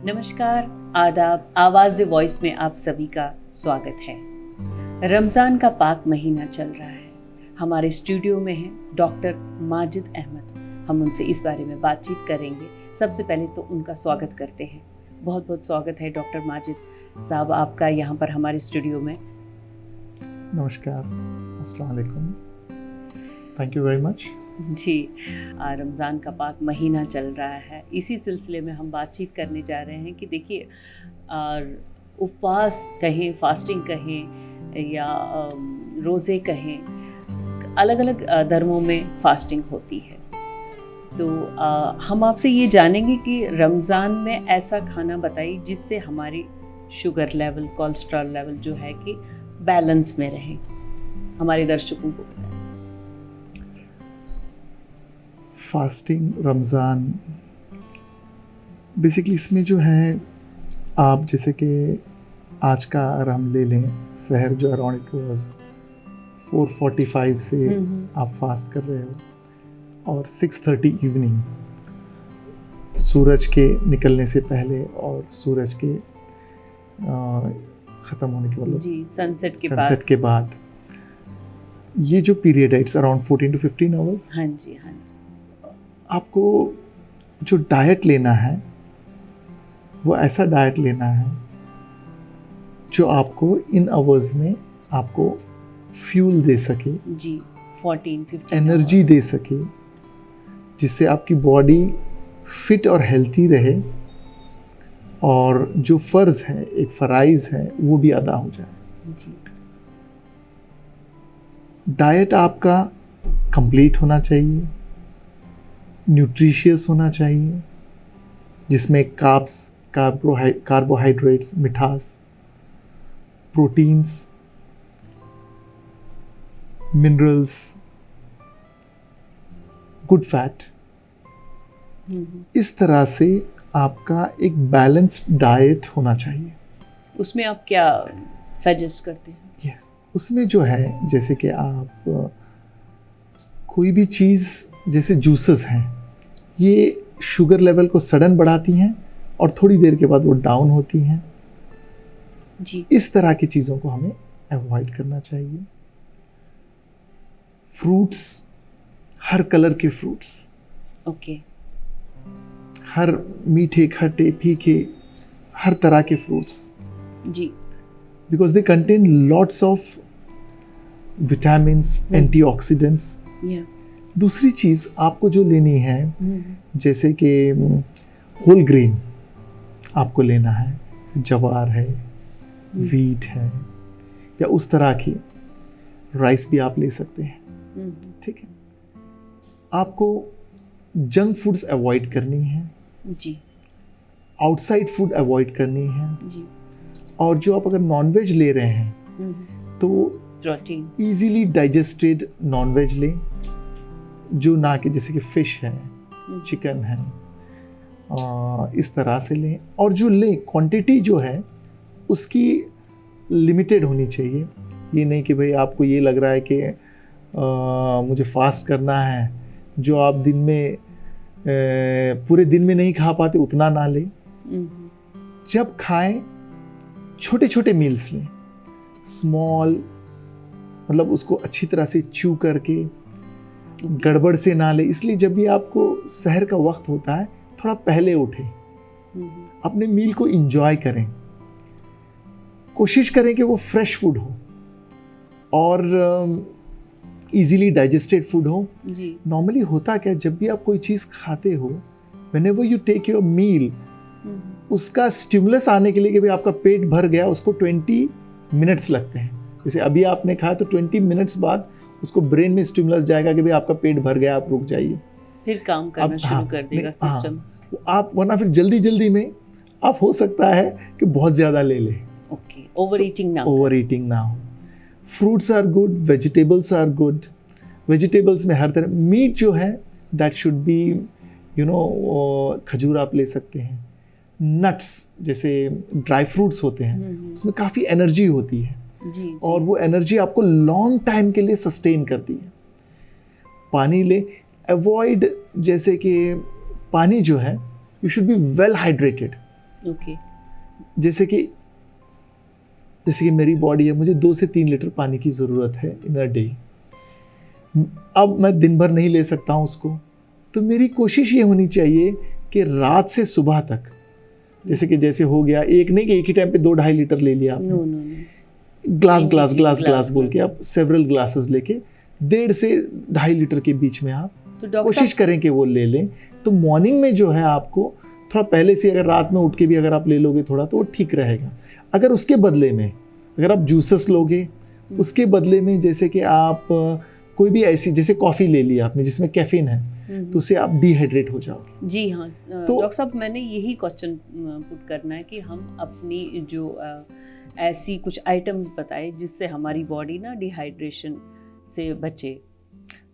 नमस्कार, आदाब। आवाज़ द वॉइस में आप सभी का स्वागत है। रमज़ान का पाक महीना चल रहा है। हमारे स्टूडियो में है डॉक्टर माजिद अहमद। हम उनसे इस बारे में बातचीत करेंगे। सबसे पहले तो उनका स्वागत करते हैं। बहुत बहुत स्वागत है डॉक्टर माजिद साहब आपका यहाँ पर हमारे स्टूडियो में। नमस्कार, अस्सलाम वालेकुम, थैंक यू वेरी मच। जी, रमज़ान का पाक महीना चल रहा है। इसी सिलसिले में हम बातचीत करने जा रहे हैं कि देखिए, उपवास कहें, फास्टिंग कहें या रोज़े कहें, अलग अलग धर्मों में फास्टिंग होती है। तो हम आपसे ये जानेंगे कि रमज़ान में ऐसा खाना बताइए जिससे हमारी शुगर लेवल, कोलेस्ट्रॉल लेवल जो है कि बैलेंस में रहे। हमारे दर्शकों को बताएं। फास्टिंग, रमज़ान, बेसिकली इसमें जो है, आप जैसे कि आज का अगर हम ले लें, सहर जो अराउंड इट वाज 4:45 से आप फास्ट कर रहे हो और 6:30 इवनिंग, सूरज के निकलने से पहले और सूरज के ख़त्म होने के बाद, जी, सनसेट के बाद, ये जो पीरियड है इट्स अराउंड 14 to 15 आवर्स। हाँ जी। आपको जो डाइट लेना है वो ऐसा डाइट लेना है जो आपको इन आवर्स में आपको फ्यूल दे सके, जी, 14-15 एनर्जी दे सके, जिससे आपकी बॉडी फिट और हेल्थी रहे और जो फ़र्ज़ है, एक फ़राइज़ है, वो भी अदा हो जाए। जी। डाइट आपका कंप्लीट होना चाहिए, न्यूट्रिशियस होना चाहिए, जिसमें कार्बोहाइड्रेट्स, मिठास, प्रोटीन्स, मिनरल्स, गुड फैट, इस तरह से आपका एक बैलेंस्ड डाइट होना चाहिए। उसमें आप क्या सजेस्ट करते हैं? यस, उसमें जो है, जैसे कि आप कोई भी चीज़, जैसे जूसेस हैं, ये शुगर लेवल को सडन बढ़ाती हैं और थोड़ी देर के बाद वो डाउन होती हैं। जी। इस तरह की चीज़ों को हमें अवॉइड करना चाहिए। फ्रूट्स, हर कलर के फ्रूट्स, ओके। हर मीठे, खट्टे, फीके, हर तरह के फ्रूट्स, जी, because they contain lots of vitamins, antioxidants. या दूसरी चीज़ आपको जो लेनी है, जैसे कि होल ग्रेन आपको लेना है, जवार है, वीट है, या उस तरह की राइस भी आप ले सकते हैं। ठीक है, आपको जंक फूड्स अवॉइड करनी है, जी, आउटसाइड फूड अवॉइड करनी है, जी। और जो आप अगर नॉनवेज ले रहे हैं तो प्रोटीन, इजीली डाइजेस्टेड नॉनवेज लें, जो ना कि जैसे कि फ़िश है, चिकन है, इस तरह से लें। और जो लें, क्वांटिटी जो है उसकी लिमिटेड होनी चाहिए। ये नहीं कि भाई आपको ये लग रहा है कि मुझे फास्ट करना है, जो आप दिन में पूरे दिन में नहीं खा पाते उतना ना लें। जब खाएं, छोटे छोटे मील्स लें, स्मॉल, मतलब उसको अच्छी तरह से च्यू करके, गड़बड़ से ना ले। इसलिए जब भी आपको सहर का वक्त होता है, थोड़ा पहले उठें, अपने मील को एंजॉय करें, कोशिश करें कि वो फ्रेश फूड हो और इजीली डाइजेस्टेड फूड हो। नॉर्मली होता क्या, जब भी आप कोई चीज़ खाते हो, whenever you take your meal, उसका स्टिमुलस आने के लिए कि भाई आपका पेट भर गया, उसको 20 मिनट्स लगते हैं। जैसे अभी आपने खाया तो 20 मिनट्स बाद उसको ब्रेन में स्टिमुलस जाएगा कि भाई आपका पेट भर गया, आप रुक जाइए, फिर काम करना शुरू कर देगा सिस्टम। आप वरना फिर जल्दी जल्दी में आप हो सकता है कि बहुत ज़्यादा ले लें। ओके, ओवर ईटिंग ना हो। Fruits are good, vegetables are good. Vegetables में हर तरह, मीट जो है दैट शुड बी, खजूर आप ले सकते हैं, नट्स जैसे ड्राई फ्रूट्स होते हैं, उसमें काफ़ी एनर्जी होती है। जी। और वो एनर्जी आपको लॉन्ग टाइम के लिए सस्टेन करती है। पानी ले, अवॉइड, जैसे कि पानी जो है, you should be well hydrated. Okay. जैसे कि मेरी बॉडी है, मुझे 2 से 3 लीटर पानी की ज़रूरत है इन अ डे। अब मैं दिन भर नहीं ले सकता हूँ उसको, तो मेरी कोशिश ये होनी चाहिए कि रात से सुबह तक, जैसे हो गया, एक नहीं कि एक ही टाइम पे 2-2.5 लीटर ले लिया आपने, ग्लास बोल के आप सेवरल ग्लासेस लेके 1.5 से 2.5 लीटर के बीच में आप कोशिश करें कि वो ले लें। तो मॉर्निंग में जो है आपको थोड़ा पहले से, अगर रात में उठ के भी अगर आप ले लोगे थोड़ा, तो वो ठीक रहेगा। अगर उसके बदले में अगर आप जूसेस लोगे, उसके बदले में जैसे कि आप कोई भी ऐसी, जैसे कॉफ़ी ले लिया आपने जिसमें कैफीन है, तो उससे आप डिहाइड्रेट हो जाओगे। जी हाँ, तो डॉक्टर साहब मैंने यही क्वेश्चन पुट करना है कि हम अपनी जो ऐसी कुछ आइटम्स बताए जिससे हमारी बॉडी ना डिहाइड्रेशन से बचे।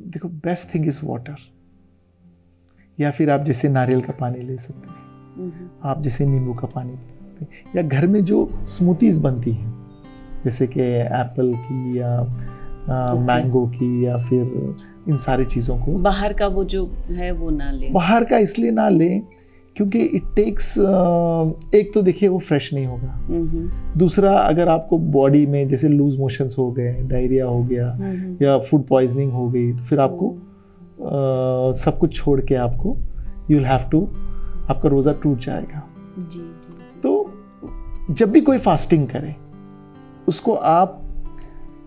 देखो, बेस्ट थिंग इज वाटर, या फिर आप जैसे नारियल का पानी ले सकते हैं, आप जैसे नींबू का पानी ले सकते हैं, या घर में जो स्मूथीज बनती हैं जैसे कि एप्पल की या मैंगो की, या फिर इन सारी चीज़ों को, बाहर का वो जो है वो ना लें। बाहर का इसलिए ना लें क्योंकि इट टेक्स, एक तो देखिए वो फ्रेश नहीं होगा, दूसरा अगर आपको बॉडी में जैसे लूज मोशंस हो गए, डायरिया हो गया या फूड पॉइजनिंग हो गई, तो फिर आपको सब कुछ छोड़ के आपको यू विल हैव टू, आपका रोज़ा टूट जाएगा। जी। तो जब भी कोई फास्टिंग करे, उसको आप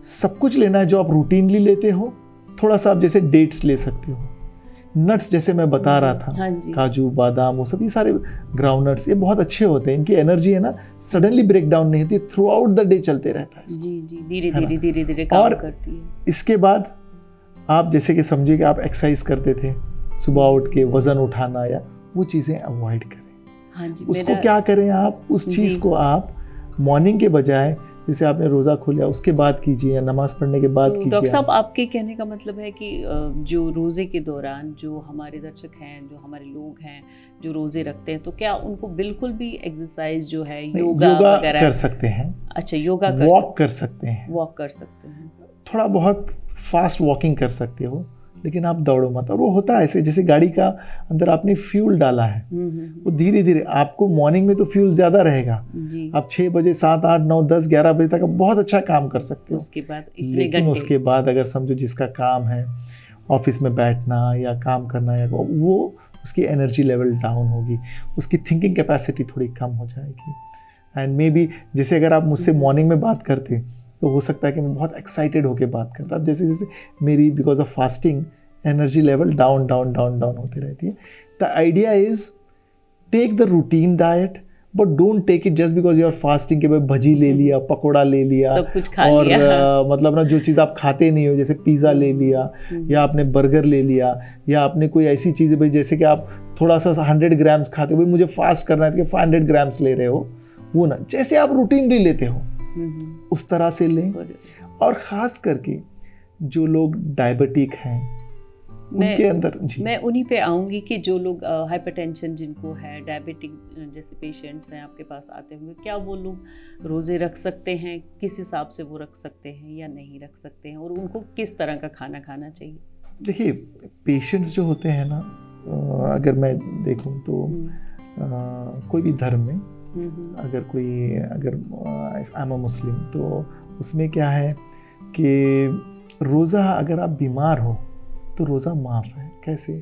सब कुछ लेना है जो आप रूटीनली लेते हो। थोड़ा सा आप जैसे डेट्स ले सकते हो, नट्स जैसे मैं बता रहा था, हाँ, काजू बादाम, वो सब, ये सारे ग्राउंड नट्स, ये बहुत अच्छे होते हैं। इनकी एनर्जी है ना, सडनली ब्रेक डाउन नहीं होती, थ्रू आउट द डे चलते रहता है। जी, धीरे धीरे काम करती है। इसके बाद आप जैसे कि समझिए कि आप एक्सरसाइज करते थे, सुबह उठ के वजन उठाना, या वो चीज़ें अवॉइड करें। हाँ जी, उसको क्या करें आप, उस चीज़ को आप मॉर्निंग के बजाय, जैसे आपने रोज़ा खोला उसके बाद कीजिए, या नमाज पढ़ने के बाद कीजिए। डॉक्टर साहब, आपके कहने का मतलब है कि जो रोज़े के दौरान जो हमारे दर्शक हैं, जो हमारे लोग हैं जो रोज़े रखते हैं, तो क्या उनको बिल्कुल भी एक्सरसाइज जो है, योगा वगैरह कर सकते हैं? अच्छा, योगा वॉक कर सकते हैं, थोड़ा बहुत फास्ट वॉकिंग कर सकते हो, लेकिन आप दौड़ो मत। और वो होता है ऐसे, जैसे गाड़ी का अंदर आपने फ्यूल डाला है, वो धीरे धीरे, आपको मॉर्निंग में तो फ्यूल ज़्यादा रहेगा, आप 6 बजे 7 8 9 10 11 बजे तक बहुत अच्छा काम कर सकते हो। उसके बाद लेकिन उसके बाद अगर समझो जिसका काम है ऑफिस में बैठना या काम करना, या वो उसकी एनर्जी लेवल डाउन होगी, उसकी थिंकिंग कैपेसिटी थोड़ी कम हो जाएगी। एंड मे बी जैसे अगर आप मुझसे मॉर्निंग में बात करते, तो हो सकता है कि मैं बहुत एक्साइटेड होकर बात करता। अब जैसे जैसे मेरी because of fasting energy level down होती रहती है। The idea is take the routine diet, but don't take it just because you are fasting, के भाई भजी ले लिया, पकौड़ा ले लिया, सब कुछ खा और लिया। मतलब ना जो चीज़ आप खाते नहीं हो, जैसे पिज़्ज़ा ले लिया, या आपने बर्गर ले लिया, या आपने कोई ऐसी चीज़, भाई जैसे कि आप थोड़ा सा 100 ग्राम्स खाते हो, भाई मुझे फास्ट करना है, तो 500 ग्राम्स ले रहे हो, वो ना, जैसे आप रूटीनली लेते हो उस तरह से लें। और ख़ास करके जो लोग डायबिटिक हैं, उनके अंदर मैं उन्हीं पे आऊँगी कि जो लोग हाइपरटेंशन जिनको है, डायबिटिक जैसे पेशेंट्स हैं आपके पास आते होंगे, क्या वो लोग रोज़े रख सकते हैं? किस हिसाब से वो रख सकते हैं या नहीं रख सकते हैं, और उनको किस तरह का खाना खाना चाहिए? देखिए, पेशेंट्स जो होते हैं ना, अगर मैं देखूं तो कोई भी धर्म में, अगर आई एम अ मुस्लिम, तो उसमें क्या है कि रोज़ा, अगर आप बीमार हो तो रोज़ा माफ़ है। कैसे?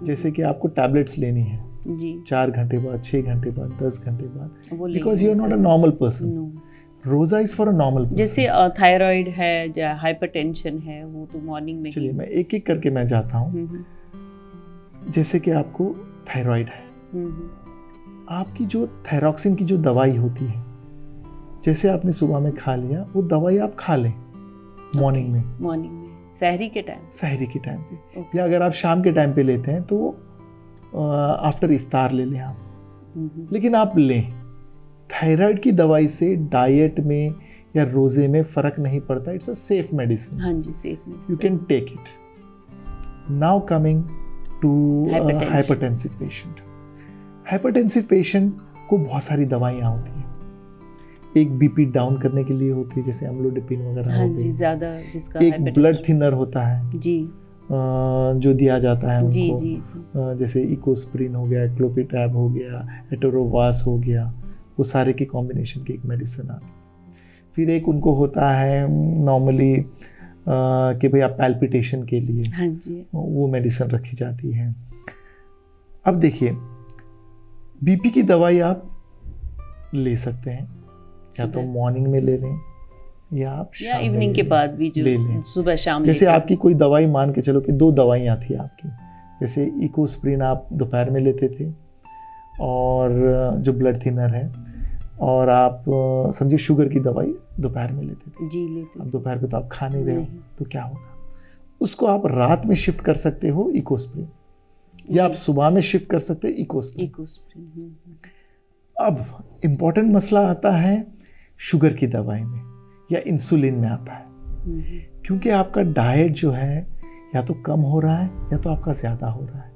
जैसे कि आपको टैबलेट्स लेनी है जी, 4 घंटे बाद, 6 घंटे बाद, 10 घंटे बाद, because you are not a normal person. Roza is for a normal person. जैसे थायराइड है या हाइपरटेंशन है, वो तो मॉर्निंग में। चलिए मैं एक एक करके मैं जाता हूँ। जैसे कि आपको थायराइड है, आपकी जो थायरॉक्सिन की जो दवाई होती है, जैसे आपने सुबह में खा लिया, वो दवाई आप खा लें मॉर्निंग में, सहरी के टाइम पे, या अगर आप शाम के टाइम पे लेते हैं तो आफ्टर इफ्तार ले लें आप। लेकिन आप लें, थायराइड की दवाई से डाइट में या रोजे में फर्क नहीं पड़ता। It's a safe medicine. हाँ जी, safe medicine, you can take it. Now coming to hypertensive patient. Hypertensive patient को बहुत सारी दवाइयाँ होती हैं। एक बीपी डाउन करने के लिए होती है, जैसे अम्लोडिपिन वगैरह, हाँ जी, ज़्यादा जिसका एक ब्लड थिनर होता है जी, जो दिया जाता है जी उनको, जी जी। जैसे इकोस्प्रिन हो गया, क्लोपिटैब हो गया, एटोरोवास हो गया, वो सारे के कॉम्बिनेशन की एक मेडिसिन आती है। फिर एक उनको होता है नॉर्मली कि भाई आप पैल्पिटेशन के लिए, हाँ जी, वो मेडिसिन रखी जाती है। अब देखिए, बीपी की दवाई आप ले सकते हैं, या तो सुबह मॉर्निंग में ले लें या आप या शाम में इवनिंग ले के लें। बाद भी, ले जो लें। सुबह शाम जैसे लेते हैं। आपकी कोई दवाई, मान के चलो कि 2 दवाइयाँ थी आपकी, जैसे इकोस्प्रिन आप दोपहर में लेते थे और जो ब्लड थिनर है, और आप समझिए शुगर की दवाई दोपहर में लेते थे। जी लेते अब थे। दोपहर को तो आप खा नहीं रहे हो, नहीं। तो क्या होगा, उसको आप रात में शिफ्ट कर सकते हो इकोस्प्रिन, या आप सुबह में शिफ्ट कर सकते हो इकोस्प्रिन। इकोस्प्रिन। अब इम्पोर्टेंट मसला आता है शुगर की दवाई में या इंसुलिन में आता है, क्योंकि आपका डाइट जो है या तो कम हो रहा है या तो आपका ज़्यादा हो रहा है,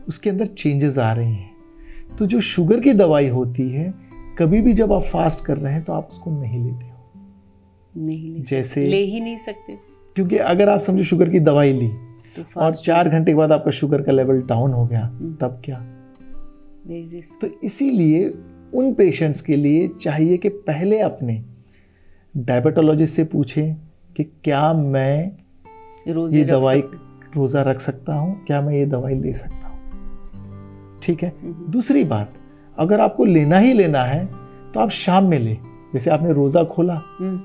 उसके अंदर चेंजेस आ रही हैं। तो जो शुगर की दवाई होती है, कभी भी जब आप फास्ट कर रहे हैं तो आप उसको नहीं लेते हो। नहीं ले जैसे सकते, ले ही नहीं सकते। क्योंकि अगर आप समझो शुगर की दवाई ली तो और 4 घंटे के बाद आपका शुगर का लेवल डाउन हो गया, तब क्या? Very risk. तो इसीलिए उन पेशेंट्स के लिए चाहिए कि पहले अपने डायबिटोलॉजिस्ट से पूछें कि क्या मैं ये दवाई रोज़ा रख सकता हूँ, क्या मैं ये दवाई ले सकता हूँ। ठीक है। दूसरी बात, अगर आपको लेना ही लेना है तो आप शाम में ले, जैसे आपने रोज़ा खोला,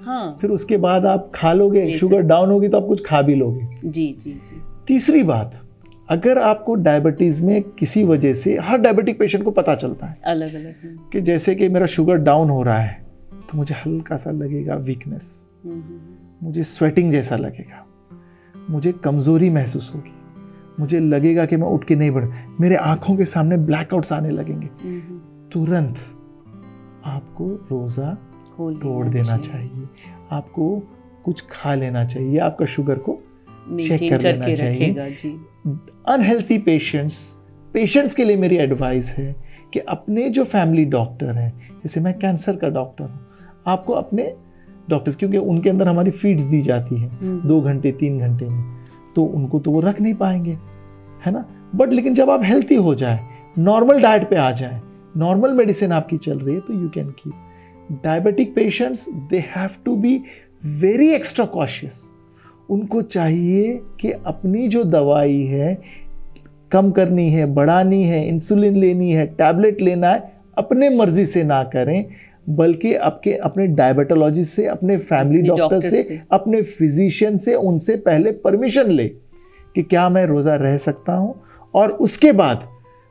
हाँ, फिर उसके बाद आप खा लोगे, शुगर डाउन होगी तो आप कुछ खा भी लोगे। जी जी जी। तीसरी बात, अगर आपको डायबिटीज़ में किसी वजह से, हर डायबिटिक पेशेंट को पता चलता है अलग अलग कि जैसे कि मेरा शुगर डाउन हो रहा है तो मुझे हल्का सा लगेगा वीकनेस, मुझे स्वेटिंग जैसा लगेगा, मुझे कमज़ोरी महसूस होगी, मुझे लगेगा कि मैं उठ के नहीं बढ़, मेरे आंखों के सामने ब्लैकआउट्स आने लगेंगे। तुरंत आपको रोज़ा तोड़ देना चाहिए, आपको कुछ खा लेना चाहिए, आपका शुगर को चेक कर लेना चाहिए। अनहेल्थी पेशेंट्स के लिए मेरी एडवाइस है कि अपने जो फैमिली डॉक्टर हैं, जैसे मैं कैंसर का डॉक्टर हूँ, आपको अपने डॉक्टर्स, क्योंकि उनके अंदर हमारी फीड्स दी जाती हैं 2 घंटे 3 घंटे में, तो उनको तो वो रख नहीं पाएंगे, है ना। बट लेकिन जब आप हेल्थी हो जाए, नॉर्मल डाइट पे आ जाए, नॉर्मल मेडिसिन आपकी चल रही है, तो you can keep. Diabetic patients, they have to be very extra cautious. उनको चाहिए कि अपनी जो दवाई है कम करनी है, बढ़ानी है, इंसुलिन लेनी है, टैबलेट लेना है, अपने मर्जी से ना करें, बल्कि अपने डायबिटोलॉजिस्ट से, अपने फैमिली डॉक्टर से, अपने फिजिशियन से, उनसे पहले परमिशन ले कि क्या मैं रोज़ा रह सकता हूँ। और उसके बाद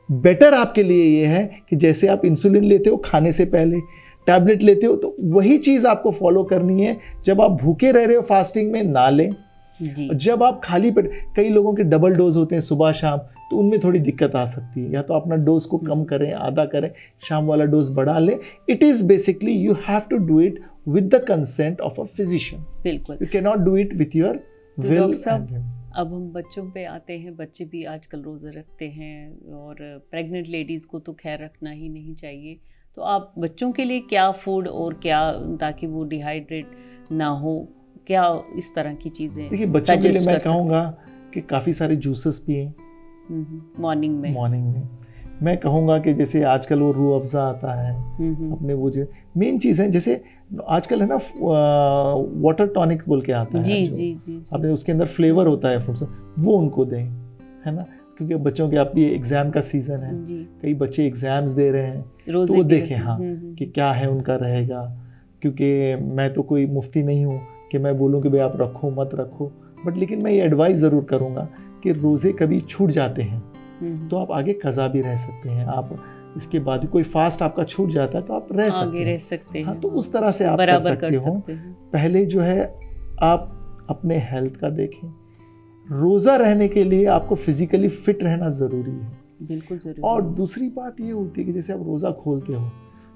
बेटर आपके लिए ये है कि जैसे आप इंसुलिन लेते हो खाने से पहले, टैबलेट लेते हो, तो वही चीज़ आपको फॉलो करनी है। जब आप भूखे रह रहे हो फास्टिंग में, ना लें। जब आप खाली पेट, कई लोगों के डबल डोज होते हैं सुबह शाम, तो उनमें थोड़ी दिक्कत आ सकती है। या तो अपना डोज को कम करें, आधा करें, शाम वाला डोज बढ़ा लें। It is basically you have to do it with the consent of a physician. बिल्कुल, you can not do it with your will. अब हम बच्चों पे आते हैं। बच्चे भी आजकल रोज़े रखते हैं, और प्रेग्नेंट लेडीज़ को तो खैर रखना ही नहीं चाहिए। तो आप बच्चों के लिए क्या फूड और क्या, ताकि वो डिहाइड्रेट ना हो, क्या इस तरह की चीज़ें? देखिए, बच्चों के लिए मैं कहूँगा कि काफ़ी सारे जूसेस पिएं मॉर्निंग में। मैं कहूँगा कि जैसे आजकल वो रूह अफ़ज़ा आता है, अपने वो जो मेन चीज़ है, जैसे आजकल है ना वाटर टॉनिक बोल के आता है, जी। अपने उसके अंदर फ्लेवर होता है फ्रूट्स, वो उनको दें, है ना। क्योंकि बच्चों के आपकी एग्ज़ाम का सीज़न है, कई बच्चे एग्ज़ाम्स दे रहे हैं, तो वो देखें हाँ कि क्या है उनका रहेगा। क्योंकि मैं तो कोई मुफ्ती नहीं हूँ कि मैं बोलूँ कि भाई आप रखो मत रखो, बट लेकिन मैं ये एडवाइस ज़रूर करूँगा कि रोज़े कभी छूट जाते हैं तो आप आगे कज़ा भी रह सकते हैं। आप इसके बाद कोई फास्ट आपका छूट जाता है तो आप रह सकते हैं। हाँ, तो उस तरह से आप कर सकते हो। पहले जो है आप अपने हेल्थ का देखें। रोज़ा रहने के लिए आपको फिजिकली फिट रहना ज़रूरी है, बिल्कुल ज़रूरी। और दूसरी बात ये होती है कि जैसे आप रोज़ा खोलते हो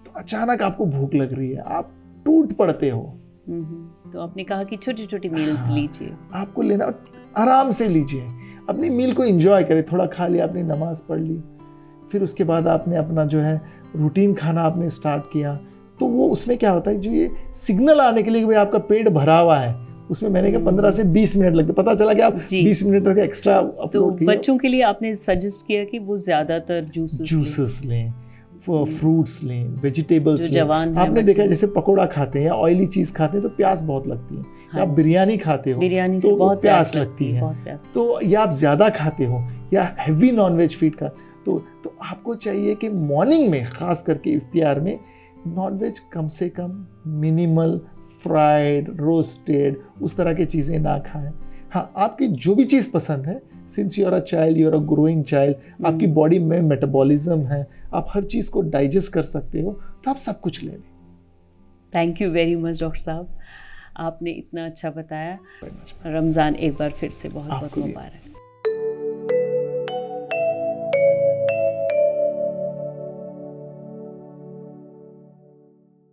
तो अचानक आपको भूख लग रही है, आप टूट पड़ते हो, तो आपने कहा कि छोटी छोटी मील्स लीजिए, आपको लेना, आराम से लीजिए, अपनी मील को एंजॉय करें। थोड़ा खा लिया, आपने नमाज पढ़ ली, फिर उसके बाद आपने अपना जो है रूटीन खाना आपने स्टार्ट किया, तो वो उसमें क्या होता है, जो ये सिग्नल आने के लिए कि भाई आपका पेट भरा हुआ है, उसमें मैंने कहा 15 से 20 मिनट लगते, पता चला कि आप जी। 20 मिनट तक एक्स्ट्रा तो अपलोड किए। बच्चों के लिए आपने सजेस्ट किया कि वो ज़्यादातर जूसेस लें, फ्रूट्स लें, वेजिटेबल्स जो लें। जवान है आपने देखा बच्चे। जैसे पकोड़ा खाते हैं या ऑयली चीज़ खाते हैं तो प्यास बहुत लगती है, या आप हाँ, बिरयानी खाते हो बिरयानी से तो बहुत प्यास लगती है, बहुत प्यास। तो या आप ज़्यादा खाते हो या हैवी नॉनवेज फीड का, तो आपको चाहिए कि मॉर्निंग में ख़ास करके इफ्तियार में नॉनवेज कम से कम मिनिमल, फ्राइड, रोस्टेड, उस तरह की चीज़ें ना खाएं। हाँ, आपकी जो भी चीज़ पसंद है, since you are a child, you are a growing child, आपकी बॉडी में मेटाबॉलिज्म है, आप हर चीज़ को डाइजेस्ट कर सकते हो, तो आप सब कुछ ले लें। Thank you very much doctor साहब, आपने इतना अच्छा बताया। रमज़ान एक बार फिर से बहुत बहुत मुबारक।